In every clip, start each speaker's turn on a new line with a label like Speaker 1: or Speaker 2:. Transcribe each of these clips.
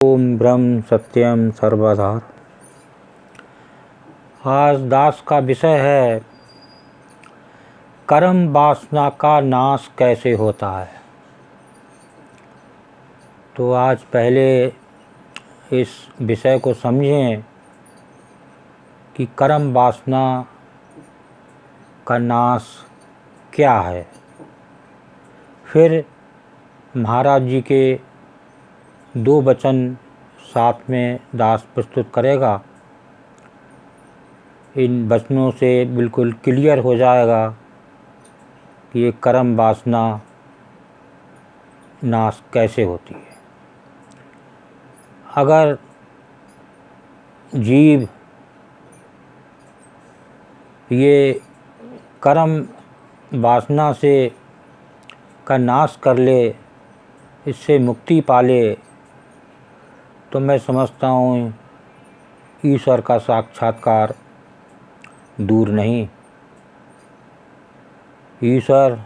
Speaker 1: ओम ब्रह्म सत्यम सर्वधार। आज दास का विषय है कर्म वासना का नाश कैसे होता है। तो आज पहले इस विषय को समझें कि कर्म वासना का नाश क्या है। फिर महाराज जी के दो वचन साथ में दास प्रस्तुत करेगा। इन वचनों से बिल्कुल क्लियर हो जाएगा कि ये कर्म वासना नाश कैसे होती है। अगर जीव ये कर्म वासना से का नाश कर ले, इससे मुक्ति पा ले, तो मैं समझता हूँ ईश्वर का साक्षात्कार दूर नहीं। ईश्वर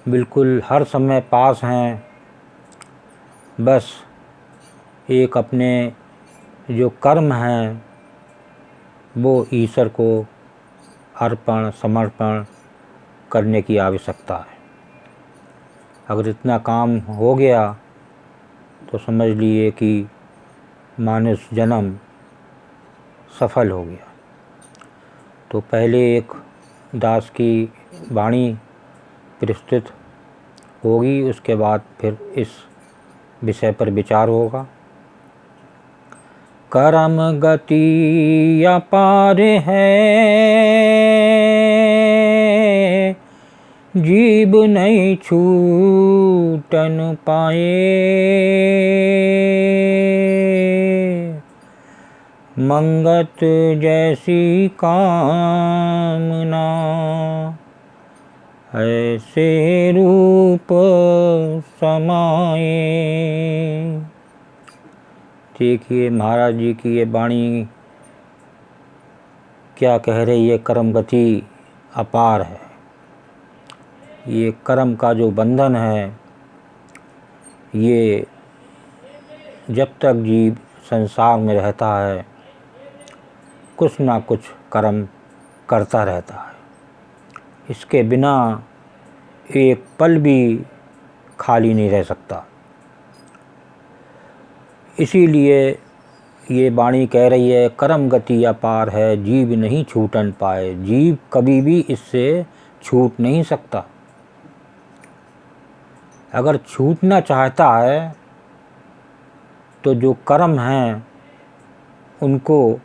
Speaker 1: बिल्कुल हर समय पास हैं। बस एक अपने जो कर्म हैं वो ईश्वर को अर्पण समर्पण करने की आवश्यकता है। अगर इतना काम हो गया तो समझ लिए कि मानुष जन्म सफल हो गया। तो पहले एक दास की वाणी प्रस्तुत होगी, उसके बाद फिर इस विषय पर विचार होगा। कर्म गति अपार है, जीव नहीं छूटन पाए। मंगत जैसी कामना, ऐसे रूप समाए। देखिए महाराज जी की ये वाणी क्या कह रही है। कर्म गति अपार है। ये कर्म का जो बंधन है, ये जब तक जीव संसार में रहता है कुछ ना कुछ कर्म करता रहता है। इसके बिना एक पल भी खाली नहीं रह सकता। इसीलिए ये वाणी कह रही है कर्म गति अपार है, जीव नहीं छूटन पाए। जीव कभी भी इससे छूट नहीं सकता। अगर छूटना चाहता है तो जो कर्म हैं उनको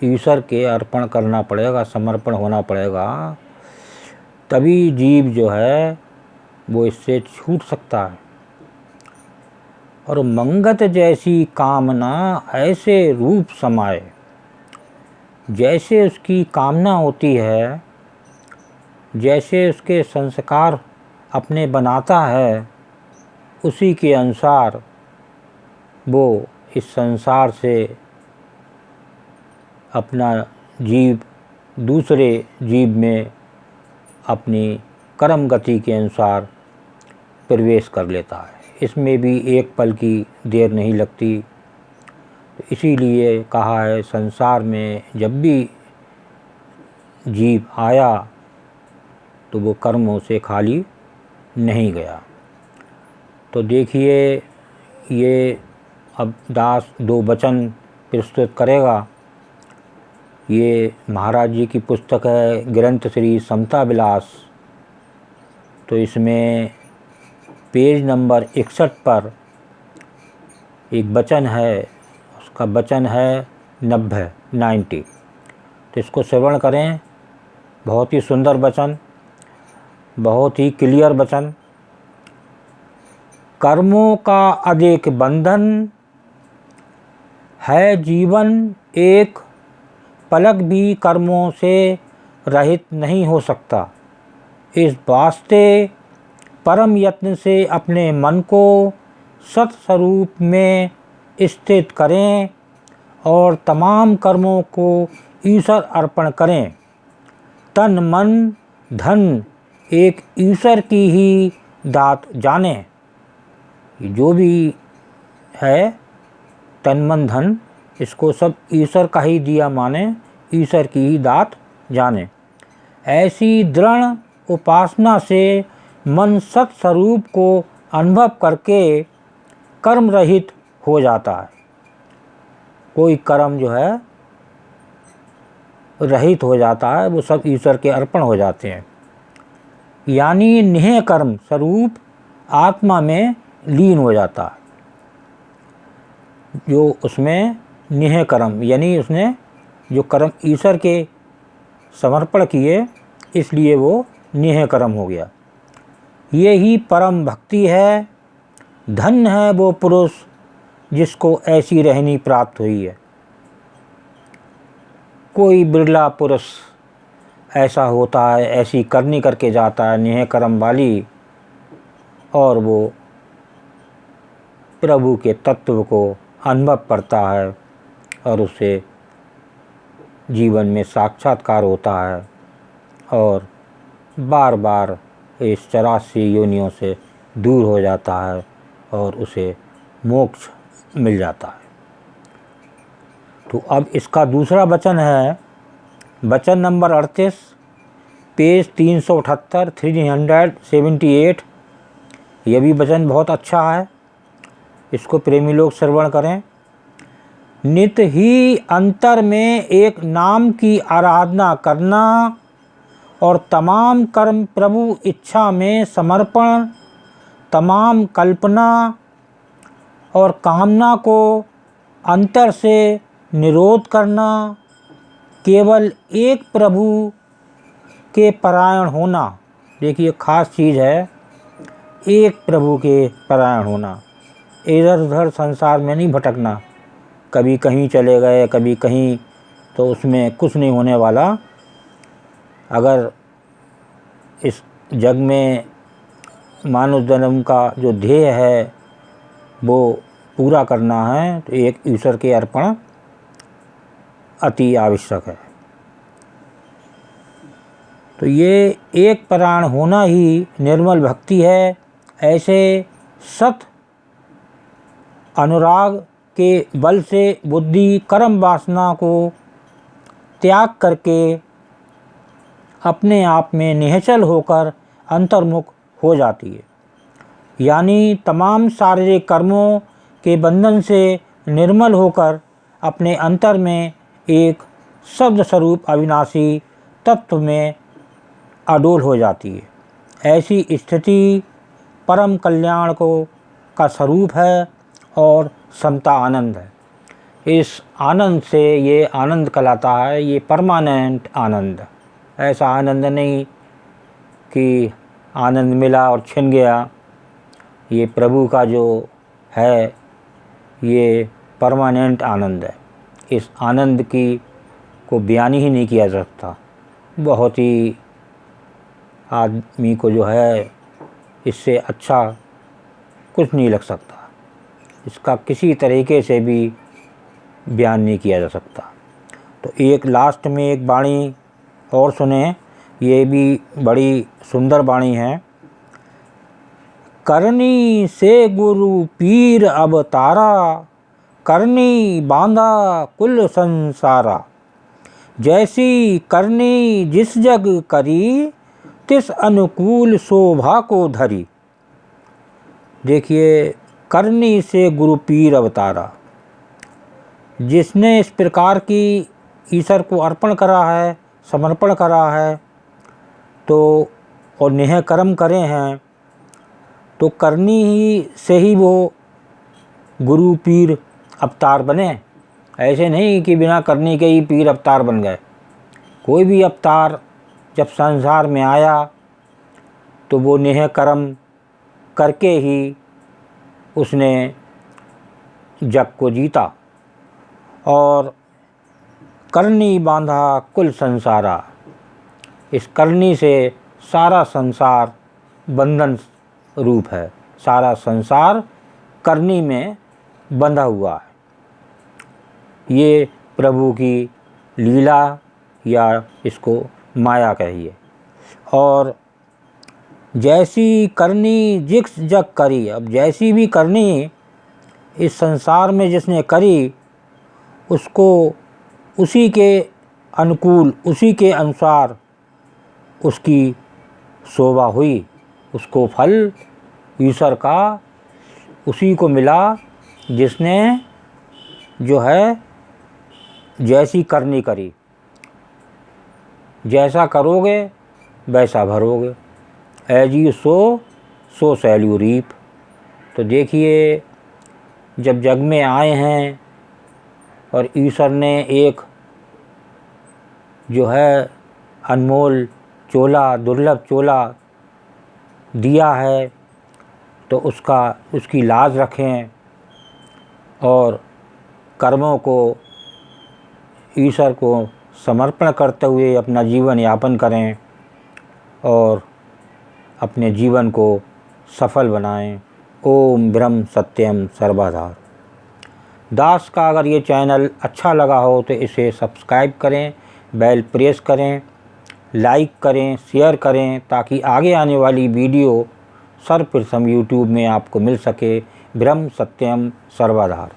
Speaker 1: ईश्वर के अर्पण करना पड़ेगा, समर्पण होना पड़ेगा। तभी जीव जो है वो इससे छूट सकता है। और मंगत जैसी कामना ऐसे रूप समाए। जैसे उसकी कामना होती है, जैसे उसके संस्कार अपने बनाता है, उसी के अनुसार वो इस संसार से अपना जीव दूसरे जीव में अपनी कर्म गति के अनुसार प्रवेश कर लेता है। इसमें भी एक पल की देर नहीं लगती। तो इसीलिए कहा है संसार में जब भी जीव आया तो वो कर्मों से खाली नहीं गया। तो देखिए ये अब दास दो वचन प्रस्तुत करेगा। ये महाराज जी की पुस्तक है ग्रंथ श्री समता विलास। तो इसमें पेज नंबर 61 पर एक वचन है, उसका वचन है 90। तो इसको श्रवण करें। बहुत ही सुंदर वचन, बहुत ही क्लियर वचन। कर्मों का अधिक बंधन है, जीवन एक पलक भी कर्मों से रहित नहीं हो सकता। इस वास्ते परम यत्न से अपने मन को सत स्वरूप में स्थित करें और तमाम कर्मों को ईश्वर अर्पण करें। तन मन धन एक ईश्वर की ही दात जाने। जो भी है तन मन धन, इसको सब ईश्वर का ही दिया माने, ईश्वर की ही दात जाने। ऐसी दृढ़ उपासना से मन सत्स्वरूप को अनुभव करके कर्म रहित हो जाता है। कोई कर्म जो है रहित हो जाता है, वो सब ईश्वर के अर्पण हो जाते हैं। यानी निह कर्म स्वरूप आत्मा में लीन हो जाता है। जो उसमें निह कर्म यानी उसने जो कर्म ईश्वर के समर्पण किए, इसलिए वो निह कर्म हो गया। ये ही परम भक्ति है। धन्य है वो पुरुष जिसको ऐसी रहनी प्राप्त हुई है। कोई बिरला पुरुष ऐसा होता है, ऐसी करनी करके जाता है निह कर्म वाली, और वो प्रभु के तत्व को अनुभव करता है और उसे जीवन में साक्षात्कार होता है और बार बार इस 84 योनियों से दूर हो जाता है और उसे मोक्ष मिल जाता है। तो अब इसका दूसरा वचन है, वचन नंबर 38, पेज 378, 378। यह भी वचन बहुत अच्छा है, इसको प्रेमी लोग श्रवण करें। नित ही अंतर में एक नाम की आराधना करना और तमाम कर्म प्रभु इच्छा में समर्पण, तमाम कल्पना और कामना को अंतर से निरोध करना, केवल एक प्रभु के परायण होना। देखिए खास चीज़ है, एक प्रभु के परायण होना। इधर उधर संसार में नहीं भटकना, कभी कहीं चले गए कभी कहीं, तो उसमें कुछ नहीं होने वाला। अगर इस जग में मानव जन्म का जो ध्येय है वो पूरा करना है, तो एक ईश्वर के अर्पण अति आवश्यक है। तो ये एक परायण होना ही निर्मल भक्ति है। ऐसे सत अनुराग के बल से बुद्धि कर्म वासना को त्याग करके अपने आप में निश्चल होकर अंतर्मुख हो जाती है। यानी तमाम शारीरिक कर्मों के बंधन से निर्मल होकर अपने अंतर में एक शब्द स्वरूप अविनाशी तत्व में अडोल हो जाती है। ऐसी स्थिति परम कल्याण को का स्वरूप है और समता आनंद है। इस आनंद से ये आनंद कहलाता है, ये परमानेंट आनंद। ऐसा आनंद नहीं कि आनंद मिला और छिन गया। ये प्रभु का जो है ये परमानेंट आनंद है। इस आनंद की को बयान ही नहीं किया जा सकता। बहुत ही आदमी को जो है इससे अच्छा कुछ नहीं लग सकता, इसका किसी तरीके से भी बयान नहीं किया जा सकता। तो एक लास्ट में एक वाणी और सुने, ये भी बड़ी सुंदर वाणी है। करनी से गुरु पीर अवतारा, करनी बांधा कुल संसारा, जैसी करनी जिस जग करी, तिस अनुकूल शोभा को धरी। देखिए, करनी से गुरु पीर अवतारा, जिसने इस प्रकार की ईश्वर को अर्पण करा है, समर्पण करा है, तो और नेह कर्म करे हैं, तो करनी ही से ही वो गुरु पीर अवतार बने। ऐसे नहीं कि बिना करनी के ही पीर अवतार बन गए। कोई भी अवतार जब संसार में आया तो वो नेह कर्म करके ही उसने जग को जीता। और करनी बांधा कुल संसारा, इस करनी से सारा संसार बंधन रूप है। सारा संसार करनी में बंधा हुआ है। ये प्रभु की लीला या इसको माया कहिए। और जैसी करनी जिस जग करी, अब जैसी भी करनी इस संसार में जिसने करी उसको उसी के अनुकूल, उसी के अनुसार उसकी शोभा हुई, उसको फल ईश्वर का उसी को मिला जिसने जो है जैसी करनी करी। जैसा करोगे वैसा भरोगे, as you sow shall you reap. तो देखिए, जब जग में आए हैं और ईश्वर ने एक जो है अनमोल चोला, दुर्लभ चोला दिया है, तो उसकी लाज रखें और कर्मों को ईश्वर को समर्पण करते हुए अपना जीवन यापन करें और अपने जीवन को सफल बनाएं। ओम ब्रह्म सत्यम सर्वधार। दास का अगर ये चैनल अच्छा लगा हो तो इसे सब्सक्राइब करें, बेल प्रेस करें, लाइक करें, शेयर करें, ताकि आगे आने वाली वीडियो सर्वप्रथम यूट्यूब में आपको मिल सके। ब्रह्म सत्यम सर्वधार।